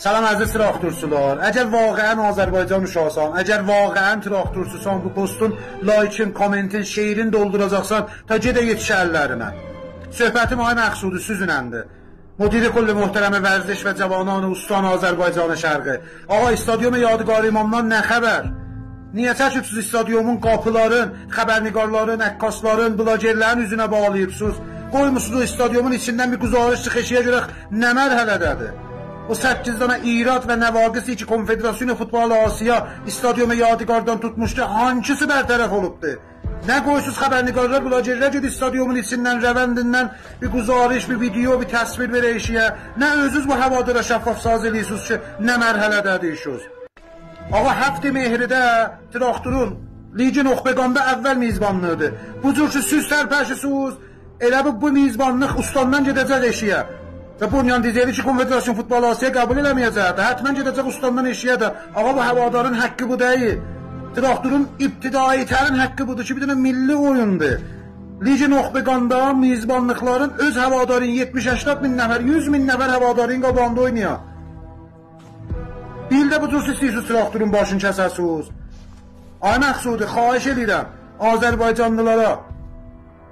Salam əziz traktorçular. Əgər vaqəən Azərbaycan uşaqsan, əgər vaqəən traktorçusan, bu postun like'in, kommentin, şeirin dolduracaqsan, ta gedə yetiş əllərinə. Söhbətim ay məqsudu sizinəndir. Müdiri kulli muhtereme vərziş və cavananı ustan Azərbaycanı şərqi. Ağa, stadyumu yadigar imamdan nə xəbər? Niyə çəkibsiz stadyumun qapıların, xəbərnigarların, əkkasların, blogerlərin üzünə bağlayıbsınız? Qoymusunuz stadyumun içindən bir quzarış çıxışıya görə nə mərhələdədir? O 8 dənə irad və nəvaqisi ki, Konfederasyon Futbol Asiya stadyumu yadigardan tutmuşdu, hangisi bərtərəf olubdu? Nə qoyusuz xəbərnigarlar, blogerlər gedir stadyumun içindən, rəvəndindən bir quzarış, bir video, bir təsvir verişiyə, nə özünüz bu həvadıra şəffaf saz edirsiniz ki, nə mərhələdədir işiniz? Ağa, həfti mehridə traktorun Ligin Oxbeqanda əvvəl mizbanlığıdır. Bu cür ki, süz tərpəşisiniz, elə bu mizbanlıq ustandan gedəcək eşiyə. Və bunyan dizeli ki, Konfederasyon Futbol Asiya qəbul eləməyəcəkdir. Hətmən gedəcək ustandan eşiyə də. Ağa, bu həvadarın haqqı bu deyil. Traktorun ibtidai tərin haqqı budur ki, bir dənə milli oyundur. Ligin Oxbeqanda mizbanlıqların öz həvadarın 70-80 min nəfər, 100 min nəfər həvadarın qabağında oynayır. Bir də bu cür istəyirsiniz traktorun başını kəsəsiniz. Ay məqsudi, xahiş edirəm Azərbaycanlılara,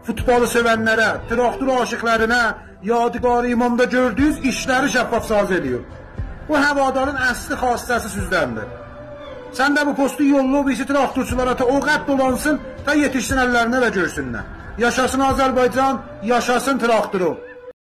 futbolu sevənlərə, traktor aşıqlarına, yadigar imamda gördüyünüz işləri şəffaf saz ediyor. Bu həvadarın əsli xassəsi süzdəndir. Sən də bu postu yolla o birisi traktorçulara ta o qədd dolansın, ta yetişsin əllərinə və görsünlər. Yaşasın Azərbaycan, yaşasın traktoru.